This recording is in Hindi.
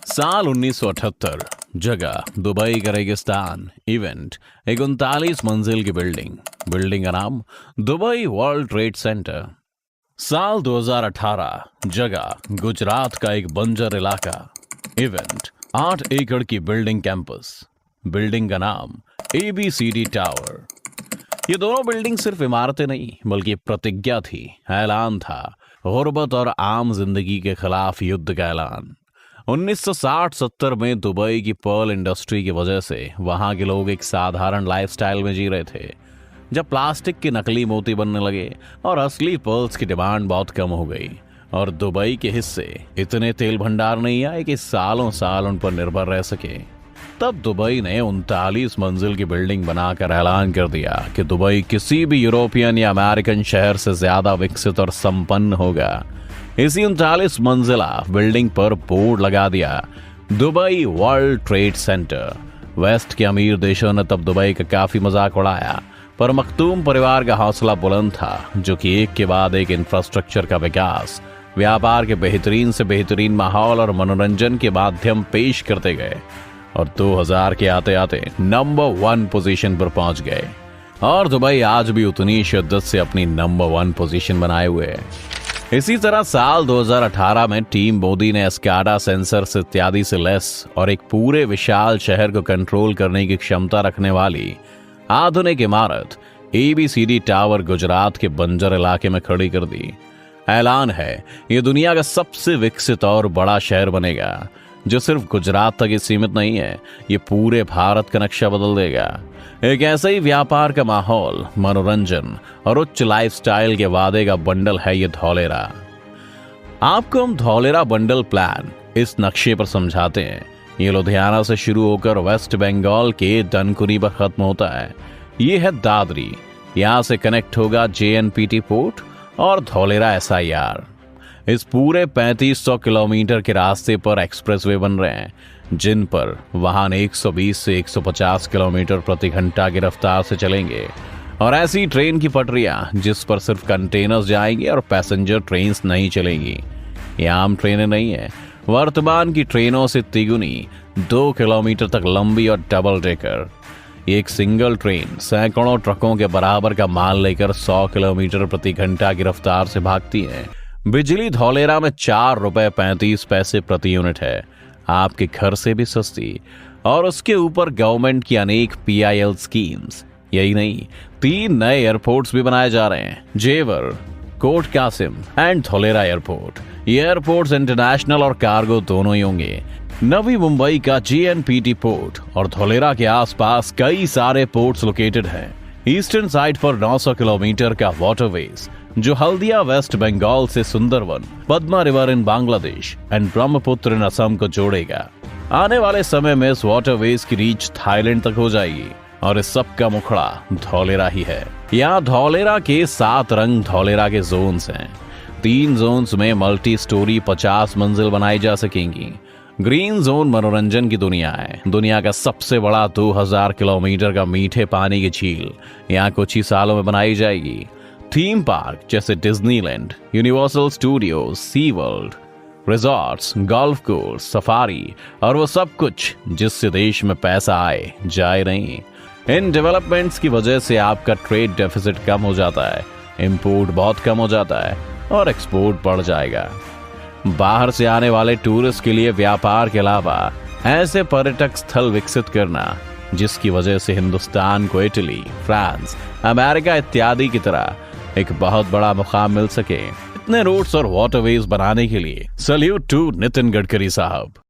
साल 1978। जगह दुबई का रेगिस्तान। इवेंट एक 39 मंजिल की बिल्डिंग का नाम दुबई वर्ल्ड ट्रेड सेंटर। साल 2018। जगह गुजरात का एक बंजर इलाका। इवेंट 8 एकड़ की बिल्डिंग कैंपस। बिल्डिंग का नाम ABCD टावर। ये दोनों बिल्डिंग सिर्फ इमारतें नहीं बल्कि प्रतिज्ञा थी, ऐलान था, गुर्बत और आम जिंदगी के खिलाफ युद्ध का ऐलान। 1960-70 में दुबई की पर्ल इंडस्ट्री की वजह से वहां के लोग एक साधारण लाइफस्टाइल में जी रहे थे। जब प्लास्टिक के नकली मोती बनने लगे और असली पर्ल्स की डिमांड बहुत कम हो गई और दुबई के हिस्से इतने तेल भंडार नहीं आए कि सालों साल उन पर निर्भर रह सके, तब दुबई ने 39 मंजिल की बिल्डिंग बनाकर ऐलान कर दिया कि दुबई किसी भी यूरोपियन या अमेरिकन शहर से ज्यादा विकसित और संपन्न होगा। इसी 39 मंजिला बिल्डिंग पर बोर्ड लगा दिया, Dubai world trade centre. West के अमीर देशों ने तब दुबई का काफी मजाक उड़ाया, पर मखदूम परिवार का हौसला बुलंद था, जो कि एक के बाद एक इंफ्रास्ट्रक्चर का विकास, व्यापार के बेहतरीन से बेहतरीन माहौल और मनोरंजन के माध्यम पेश करते गए और 2000 के आते आते नंबर 1 पोजीशन पर पहुंच गए। और दुबई आज भी उतनी शिद्दत से अपनी नंबर 1 पोजीशन बनाए हुए है। इसी तरह साल 2018 में टीम मोदी ने एस्काडा सेंसर्स इत्यादि से लैस और एक पूरे विशाल शहर को कंट्रोल करने की क्षमता रखने वाली आधुनिक इमारत ABCD टावर गुजरात के बंजर इलाके में खड़ी कर दी। ऐलान है, ये दुनिया का सबसे विकसित और बड़ा शहर बनेगा, जो सिर्फ गुजरात तक ही सीमित नहीं है, ये पूरे भारत का नक्शा बदल देगा। एक ऐसा ही व्यापार का माहौल, मनोरंजन और उच्च लाइफस्टाइल के वादे का बंडल है ये धौलेरा। आपको हम धौलेरा बंडल प्लान इस नक्शे पर समझाते हैं। ये लुधियाना से शुरू होकर वेस्ट बंगाल के डनकुनी पर खत्म होता है। ये है दादरी, यहां से कनेक्ट होगा JNPT पोर्ट और धौलेरा SIR। इस पूरे 3500 किलोमीटर के रास्ते पर एक्सप्रेसवे बन रहे हैं, जिन पर वाहन 120 से 150 किलोमीटर प्रति घंटा की रफ्तार से चलेंगे, और ऐसी ट्रेन की पटरियां जिस पर सिर्फ कंटेनर्स जाएंगे और पैसेंजर ट्रेन्स नहीं चलेंगी। ये आम ट्रेनें नहीं है, वर्तमान की ट्रेनों से तिगुनी 2 किलोमीटर तक लंबी और डबल डेकर। एक सिंगल ट्रेन सैकड़ों ट्रकों के बराबर का माल लेकर 100 किलोमीटर प्रति घंटा की रफ्तार से भागती है। बिजली धौलेरा में ₹4.35 प्रति यूनिट है, आपके घर से भी सस्ती, और उसके ऊपर गवर्नमेंट की अनेक PIL स्कीम्स। यही नहीं, 3 नए एयरपोर्ट्स भी बनाए जा रहे हैं, जेवर, कोट कासिम एंड धौलेरा एयरपोर्ट। ये एयरपोर्ट्स इंटरनेशनल और कार्गो दोनों ही होंगे। नवी मुंबई का JNPT पोर्ट और धौलेरा के आसपास कई सारे पोर्ट्स लोकेटेड हैं। ईस्टर्न साइड पर 900 किलोमीटर का वाटरवेज, जो हल्दिया वेस्ट बंगाल से Sundarban, Padma river in Bangladesh and Brahmaputra in Assam को जोड़ेगा। आने वाले समय में इस वाटरवेज की रीच थाईलैंड तक हो जाएगी और इस सब का मुखड़ा धौलेरा ही है। यहाँ धौलेरा के 7 रंग धौलेरा के जोन्स हैं। 3 जोन्स में मल्टी स्टोरी 50 मंजिल बनाई जा सकेंगी। ग्रीन जोन मनोरंजन की दुनिया है। दुनिया का सबसे बड़ा 2000 किलोमीटर का मीठे पानी की झील यहाँ कुछ ही सालों में बनाई जाएगी। थीम पार्क जैसे Disneyland, Universal Studios, Sea World, resorts, golf course, safari और वो सब कुछ जिससे देश में पैसा आए जाए नहीं। इन डेवलपमेंट्स की वजह से आपका ट्रेड डेफिसिट कम हो जाता है, इंपोर्ट बहुत कम हो जाता है और एक्सपोर्ट बढ़ जाएगा। बाहर से आने वाले टूरिस्ट के लिए व्यापार के अलावा ऐसे पर्यटक स्थल विकसित करना जिसकी वजह से हिंदुस्तान को इटली, फ्रांस, अमेरिका इत्यादि की तरह एक बहुत बड़ा मुकाम मिल सके। इतने रोड्स और वाटरवेज बनाने के लिए सल्यूट टू नितिन गडकरी साहब।